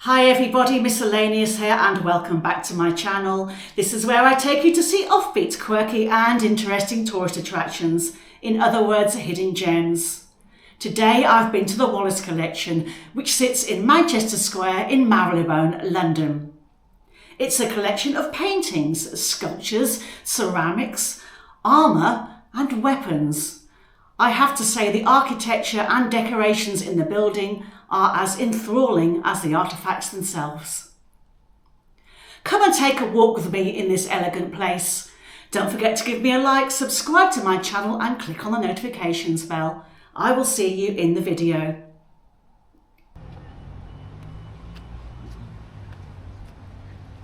Hi everybody, Miscellaneous here and welcome back to my channel. This is where I take you to see offbeat, quirky and interesting tourist attractions. In other words, hidden gems. Today I've been to the Wallace Collection, which sits in Manchester Square in Marylebone, London. It's a collection of paintings, sculptures, ceramics, armour and weapons. I have to say the architecture and decorations in the building are as enthralling as the artefacts themselves. Come and take a walk with me in this elegant place. Don't forget to give me a like, subscribe to my channel and click on the notifications bell. I will see you in the video.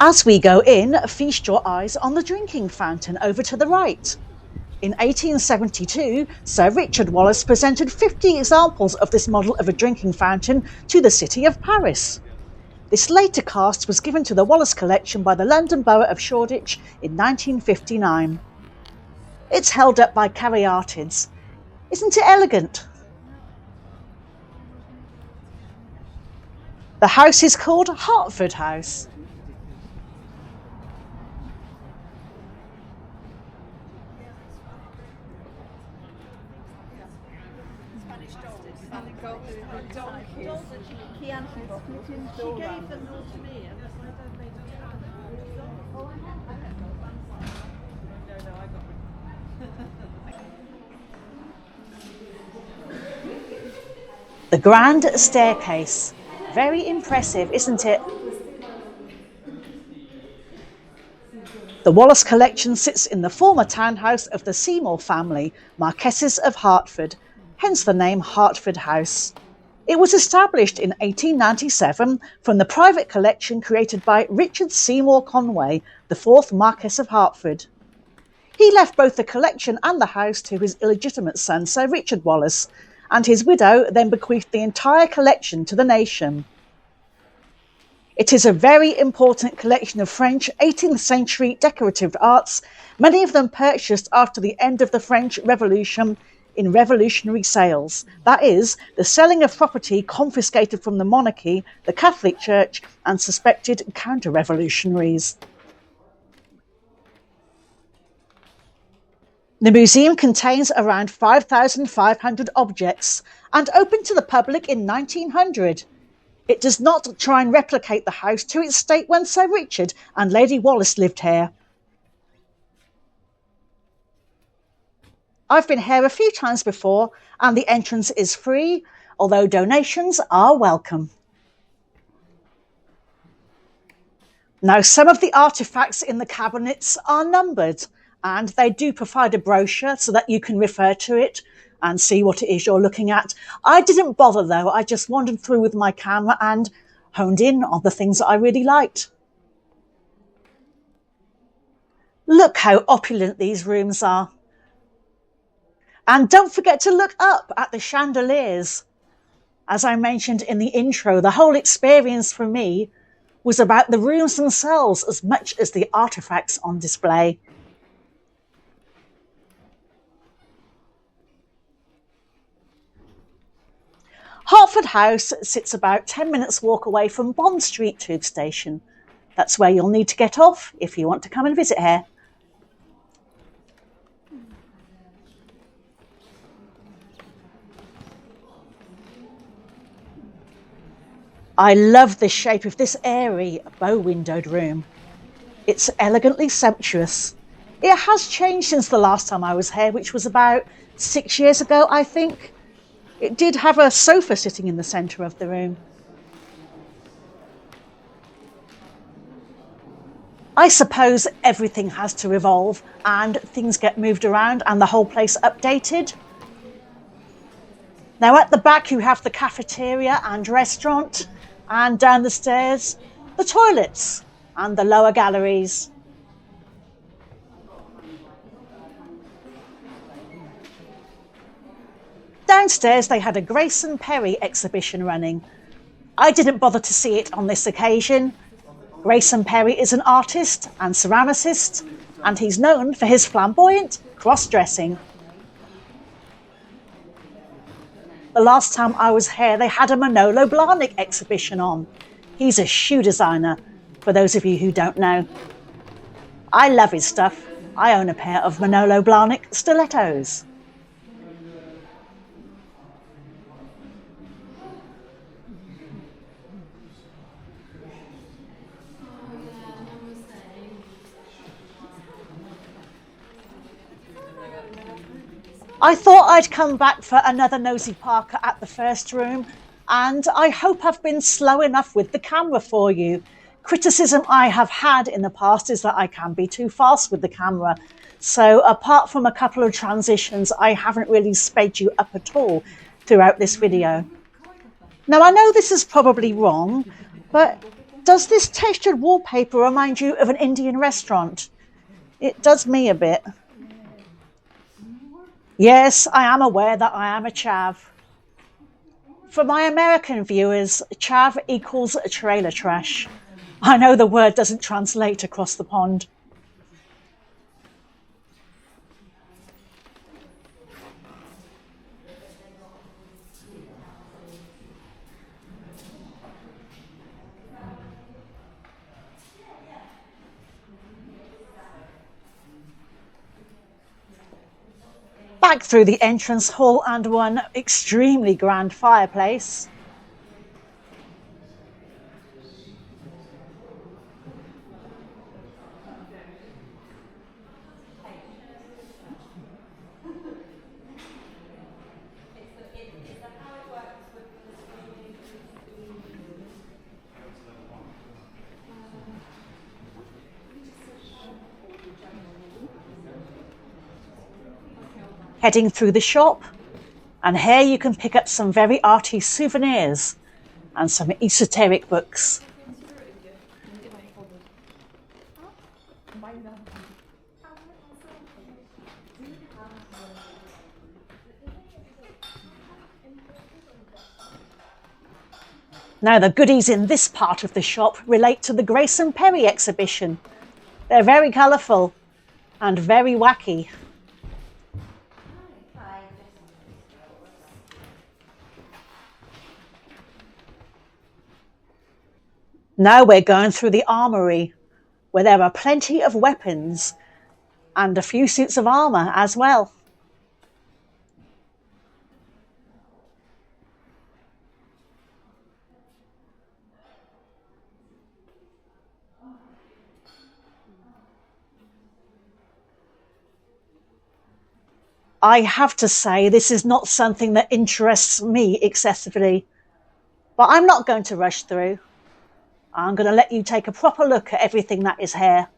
As we go in, feast your eyes on the drinking fountain over to the right. In 1872, Sir Richard Wallace presented 50 examples of this model of a drinking fountain to the city of Paris. This later cast was given to the Wallace Collection by the London Borough of Shoreditch in 1959. It's held up by caryatids. Isn't it elegant? The house is called Hertford House. The grand staircase. Very impressive, isn't it? The Wallace Collection sits in the former townhouse of the Seymour family, Marquesses of Hertford, hence the name Hertford House. It was established in 1897 from the private collection created by Richard Seymour-Conway, the fourth Marquess of Hertford. He left both the collection and the house to his illegitimate son, Sir Richard Wallace, and his widow then bequeathed the entire collection to the nation. It is a very important collection of French 18th century decorative arts, many of them purchased after the end of the French Revolution in revolutionary sales, that is, the selling of property confiscated from the monarchy, the Catholic Church and suspected counter-revolutionaries. The museum contains around 5,500 objects and opened to the public in 1900. It does not try and replicate the house to its state when Sir Richard and Lady Wallace lived here. I've been here a few times before and the entrance is free, although donations are welcome. Now, some of the artefacts in the cabinets are numbered and they do provide a brochure so that you can refer to it and see what it is you're looking at. I didn't bother though, I just wandered through with my camera and honed in on the things that I really liked. Look how opulent these rooms are. And don't forget to look up at the chandeliers. As I mentioned in the intro, the whole experience for me was about the rooms themselves as much as the artefacts on display. Hertford House sits about 10 minutes walk away from Bond Street tube station. That's where you'll need to get off if you want to come and visit here. I love the shape of this airy, bow-windowed room. It's elegantly sumptuous. It has changed since the last time I was here, which was about 6 years ago, I think. It did have a sofa sitting in the centre of the room. I suppose everything has to evolve and things get moved around and the whole place updated. Now at the back you have the cafeteria and restaurant, and down the stairs, the toilets and the lower galleries. Downstairs they had a Grayson Perry exhibition running. I didn't bother to see it on this occasion. Grayson Perry is an artist and ceramicist, and he's known for his flamboyant cross-dressing. The last time I was here, they had a Manolo Blahnik exhibition on. He's a shoe designer, for those of you who don't know. I love his stuff. I own a pair of Manolo Blahnik stilettos. I thought I'd come back for another nosy Parker at the first room, and I hope I've been slow enough with the camera for you. Criticism I have had in the past is that I can be too fast with the camera. So apart from a couple of transitions, I haven't really sped you up at all throughout this video. Now, I know this is probably wrong, but does this textured wallpaper remind you of an Indian restaurant? It does me a bit. Yes, I am aware that I am a chav. For my American viewers, chav equals trailer trash. I know the word doesn't translate across the pond. Back through the entrance hall and one extremely grand fireplace. Heading through the shop, and here you can pick up some very arty souvenirs and some esoteric books. Now, the goodies in this part of the shop relate to the Grace and Perry exhibition. They're very colourful and very wacky. Now we're going through the armoury, where there are plenty of weapons and a few suits of armour as well. I have to say this is not something that interests me excessively, but I'm not going to rush through. I'm going to let you take a proper look at everything that is here.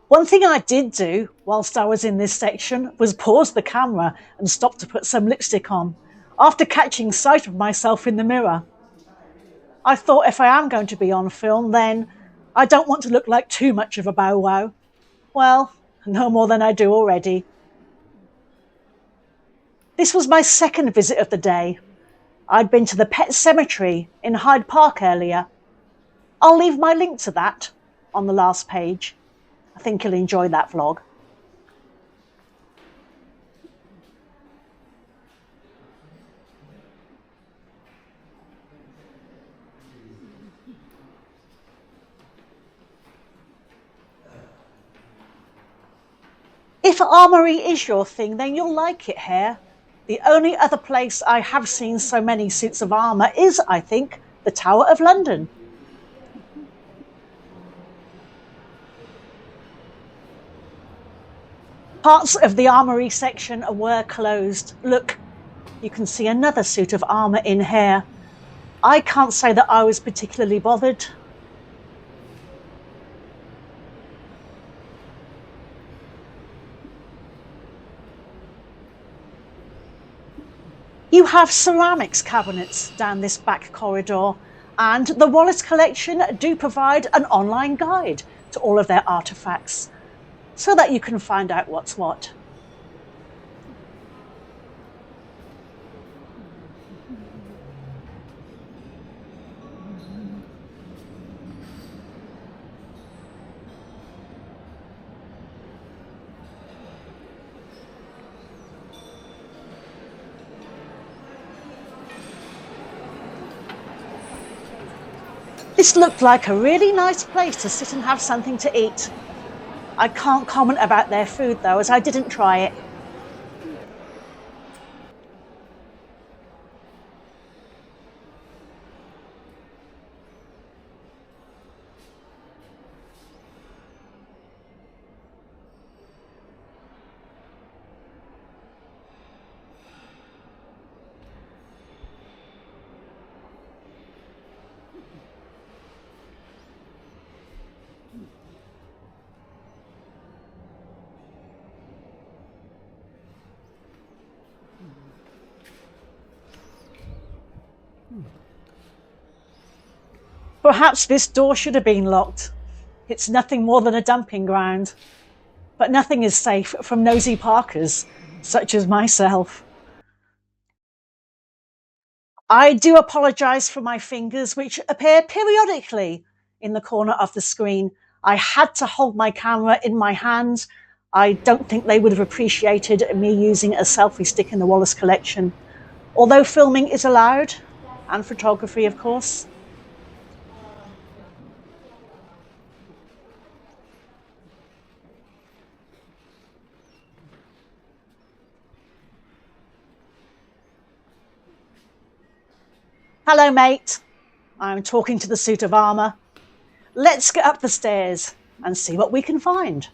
One thing I did do whilst I was in this section was pause the camera and stop to put some lipstick on, after catching sight of myself in the mirror. I thought if I am going to be on film, then I don't want to look like too much of a bow wow. Well, no more than I do already. This was my second visit of the day. I'd been to the Pet Cemetery in Hyde Park earlier. I'll leave my link to that on the last page. I think you'll enjoy that vlog. If armoury is your thing, then you'll like it here. The only other place I have seen so many suits of armour is, I think, the Tower of London. Parts of the armoury section were closed. Look, you can see another suit of armour in here. I can't say that I was particularly bothered. You have ceramics cabinets down this back corridor, and the Wallace Collection do provide an online guide to all of their artefacts so that you can find out what's what. This looked like a really nice place to sit and have something to eat. I can't comment about their food though, as I didn't try it. Perhaps this door should have been locked. It's nothing more than a dumping ground. But nothing is safe from nosy parkers, such as myself. I do apologise for my fingers, which appear periodically in the corner of the screen. I had to hold my camera in my hand. I don't think they would have appreciated me using a selfie stick in the Wallace Collection, although filming is allowed, and photography, of course. Hello, mate. I'm talking to the suit of armour. Let's get up the stairs and see what we can find.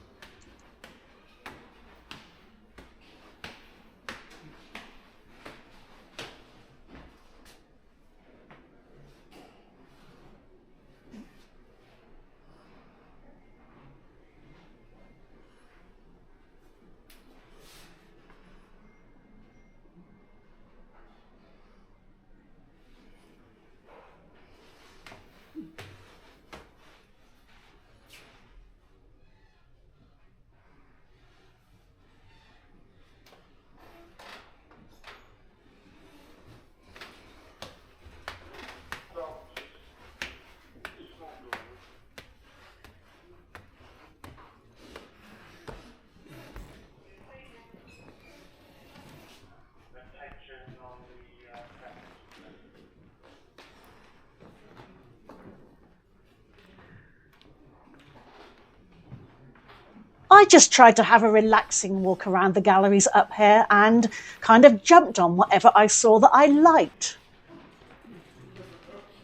I just tried to have a relaxing walk around the galleries up here and kind of jumped on whatever I saw that I liked.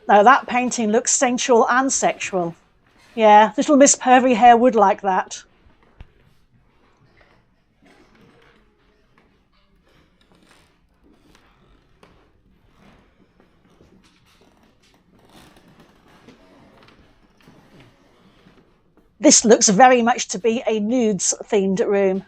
Now that painting looks sensual and sexual. Yeah, little Miss Pervy Hair would like that. This looks very much to be a nudes-themed room.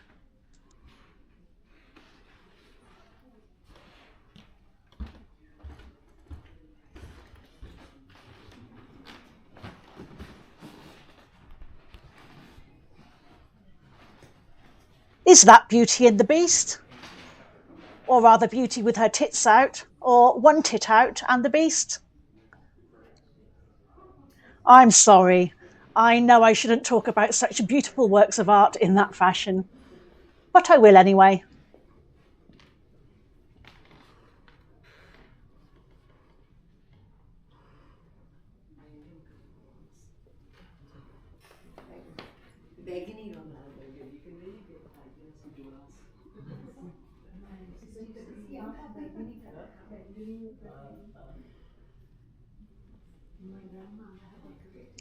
Is that Beauty and the Beast? Or rather Beauty with her tits out, or one tit out and the Beast? I'm sorry. I know I shouldn't talk about such beautiful works of art in that fashion, but I will anyway.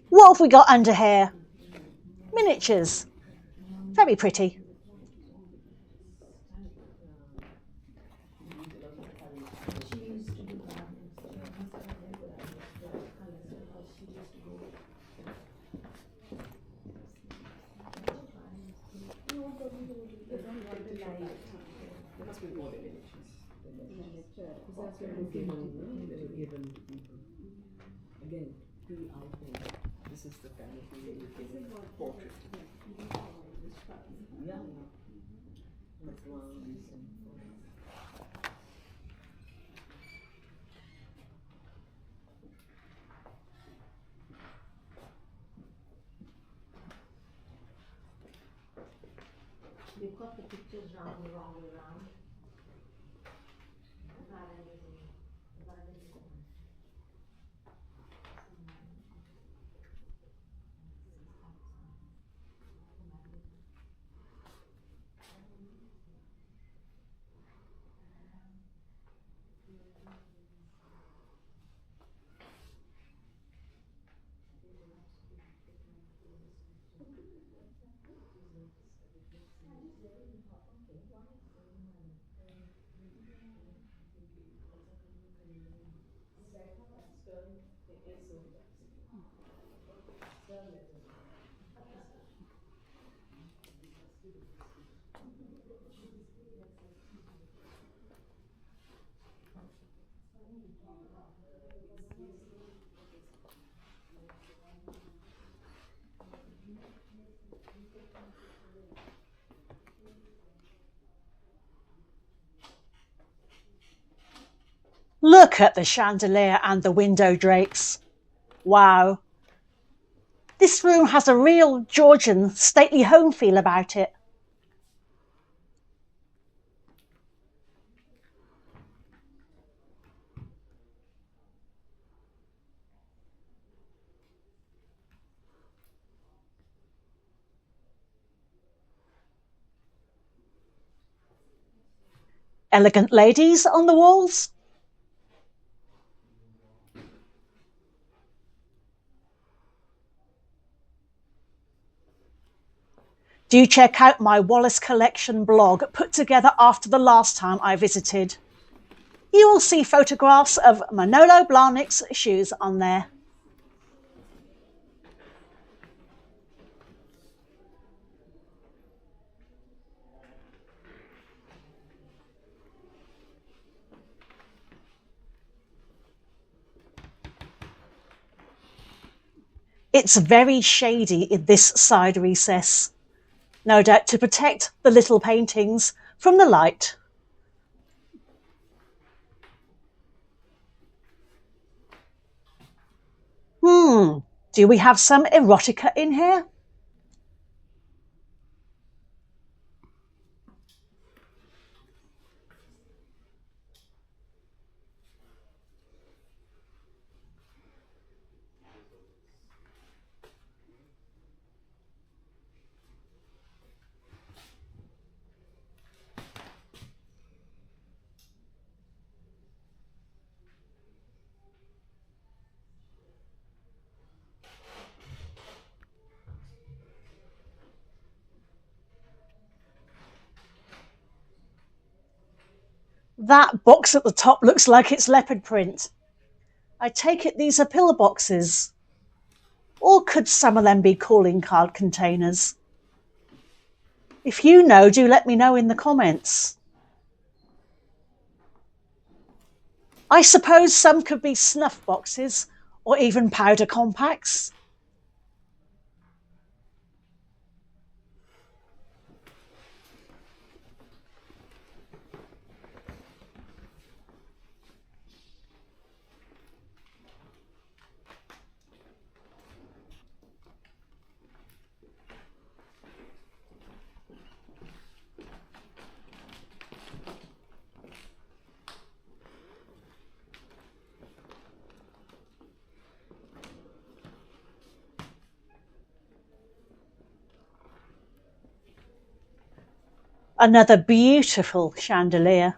What have we got under here? Miniatures. Very pretty. Again, pre-iPhone. This is the kind of portrait. Yeah. That's one recent photo. You've got the pictures round the wrong way round. Look at the chandelier and the window drapes. Wow. This room has a real Georgian stately home feel about it. Elegant ladies on the walls. Do check out my Wallace Collection blog put together after the last time I visited. You will see photographs of Manolo Blahnik's shoes on there. It's very shady in this side recess, no doubt to protect the little paintings from the light. Do we have some erotica in here? That box at the top looks like it's leopard print. I take it these are pillar boxes. Or could some of them be calling card containers? If you know, do let me know in the comments. I suppose some could be snuff boxes or even powder compacts. Another beautiful chandelier.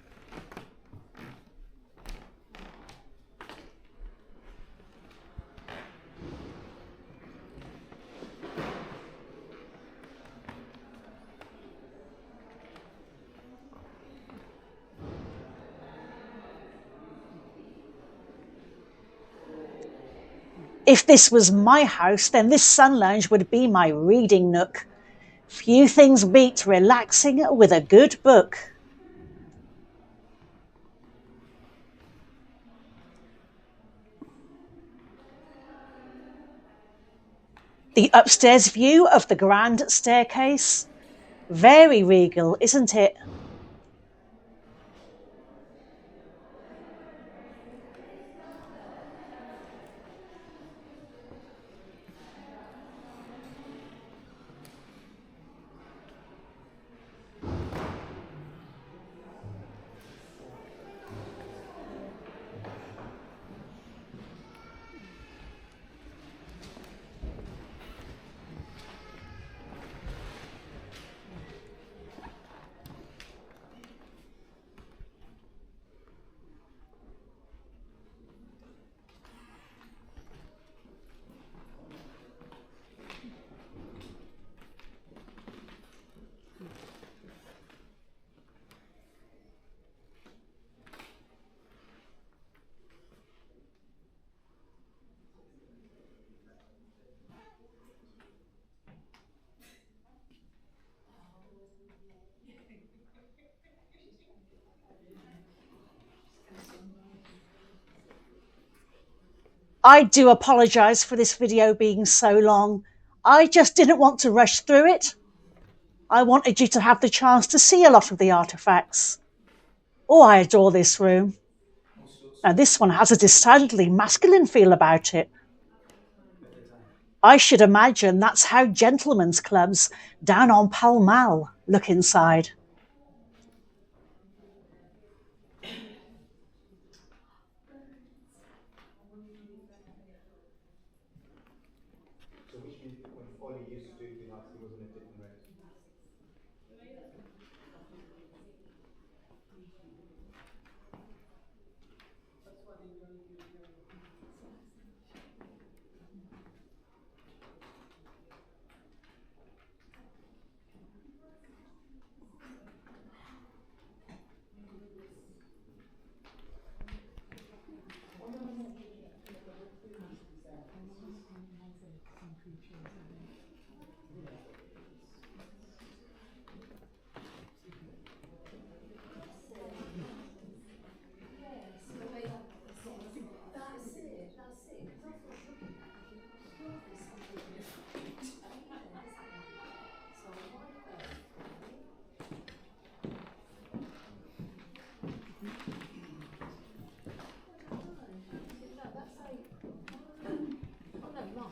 If this was my house, then this sun lounge would be my reading nook. Few things beat relaxing with a good book. The upstairs view of the grand staircase. Very regal, isn't it? I do apologise for this video being so long. I just didn't want to rush through it. I wanted you to have the chance to see a lot of the artefacts. Oh, I adore this room. Now, this one has a decidedly masculine feel about it. I should imagine that's how gentlemen's clubs down on Pall Mall look inside. So which means when Foley used to do it with us, he was on a different rate.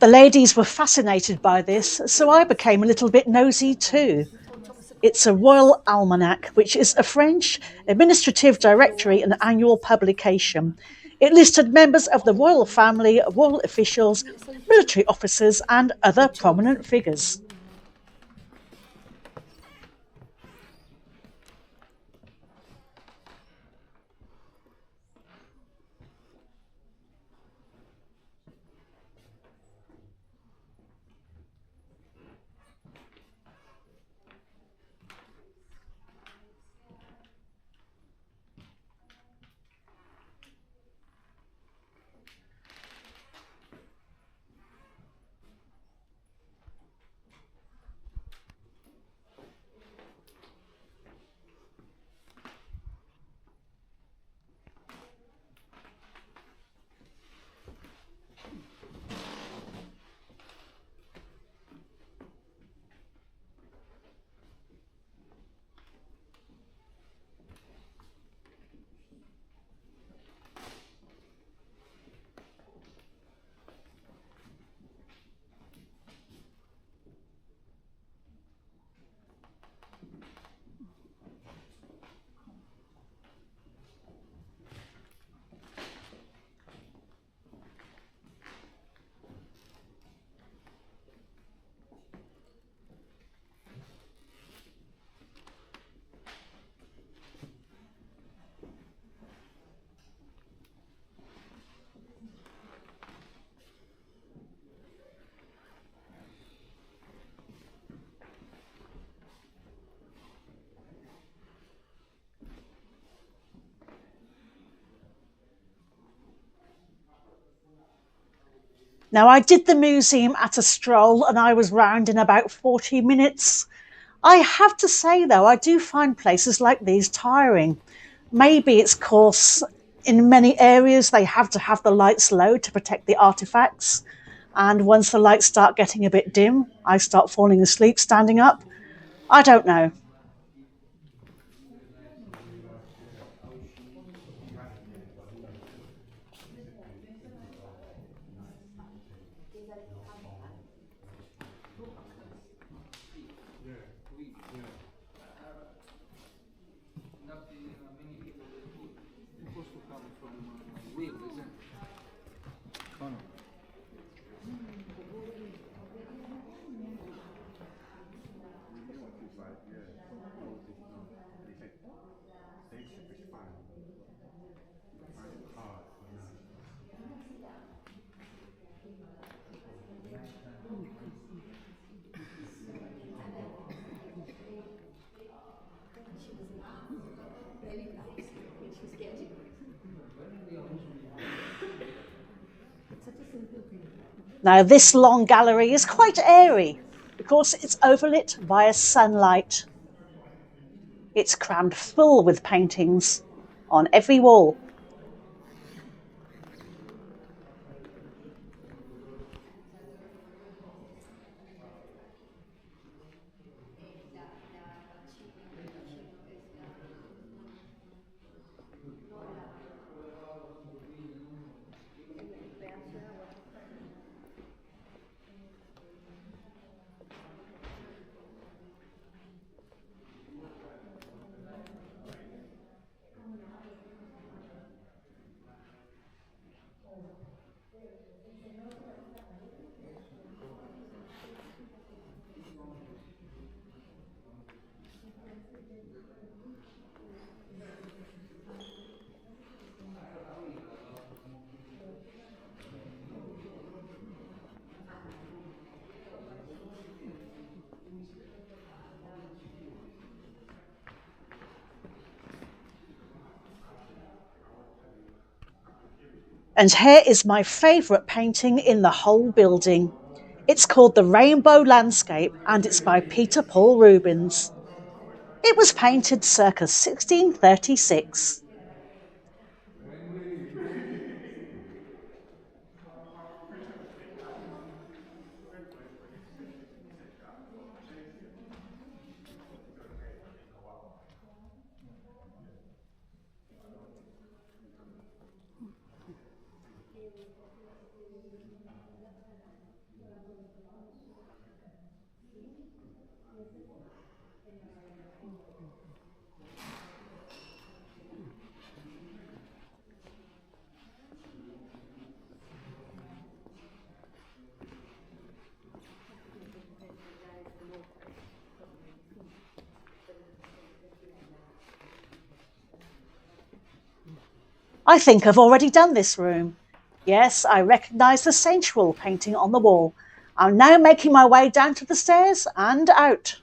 The ladies were fascinated by this, so I became a little bit nosy too. It's a royal almanac, which is a French administrative directory and annual publication. It listed members of the royal family, royal officials, military officers, and other prominent figures. Now, I did the museum at a stroll and I was round in about 40 minutes. I have to say, though, I do find places like these tiring. Maybe it's course in many areas they have to have the lights low to protect the artefacts. And once the lights start getting a bit dim, I start falling asleep standing up. I don't know. Now, this long gallery is quite airy because it's overlit via sunlight. It's crammed full with paintings on every wall. And here is my favourite painting in the whole building. It's called The Rainbow Landscape and it's by Peter Paul Rubens. It was painted circa 1636. I think I've already done this room. Yes, I recognise the sensual painting on the wall. I'm now making my way down to the stairs and out.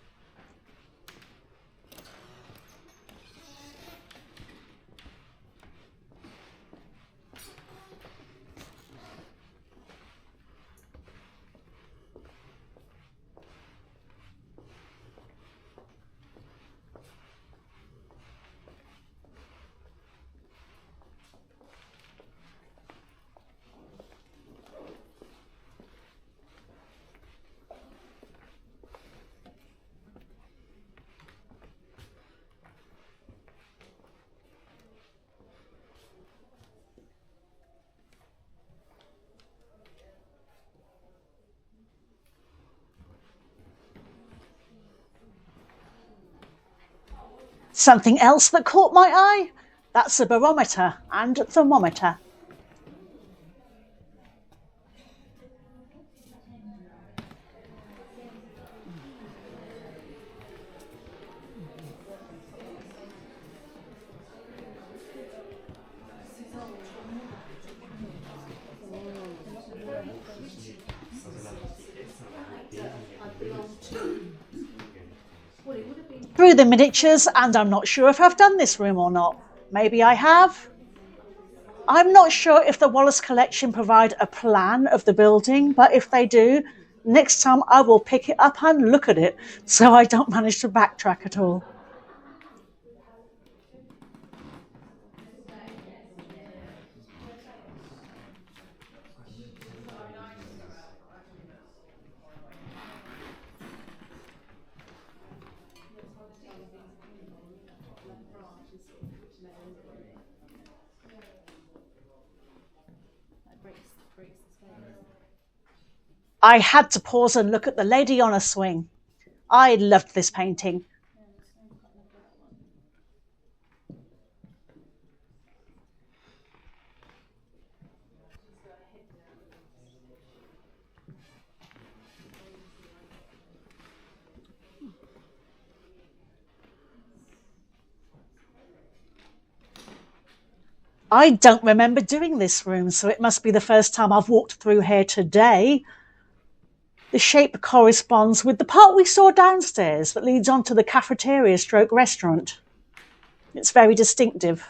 Something else that caught my eye? That's a barometer and thermometer. Through the miniatures, and I'm not sure if I've done this room or not. Maybe I have. I'm not sure if the Wallace Collection provide a plan of the building, but if they do, next time I will pick it up and look at it so I don't manage to backtrack at all. I had to pause and look at the lady on a swing. I loved this painting. I don't remember doing this room, so it must be the first time I've walked through here today. The shape corresponds with the part we saw downstairs that leads on to the cafeteria/restaurant. It's very distinctive.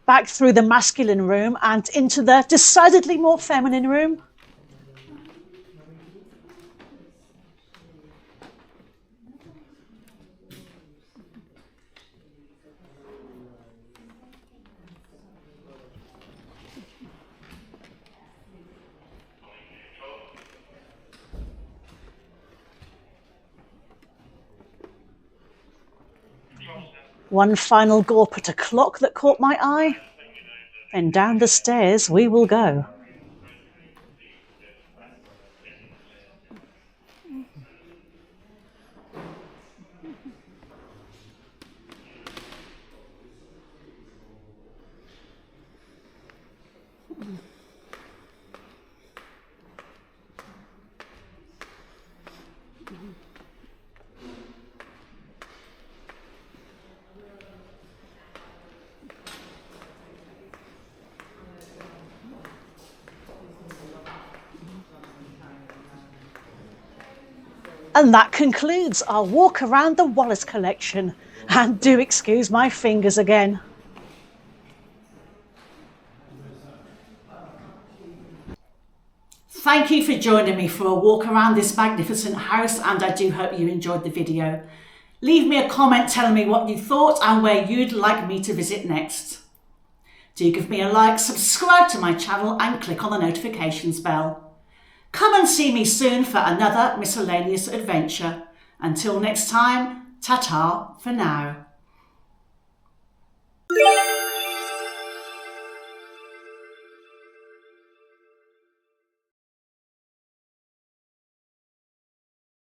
Back through the masculine room and into the decidedly more feminine room. One final gawp at a clock that caught my eye. Then down the stairs we will go. And that concludes our walk around the Wallace collection. And do excuse my fingers again. Thank you for joining me for a walk around this magnificent house, and I do hope you enjoyed the video. Leave me a comment telling me what you thought and where you'd like me to visit next. Do give me a like, subscribe to my channel and click on the notifications bell. Come and see me soon for another miscellaneous adventure. Until next time, ta-ta for now.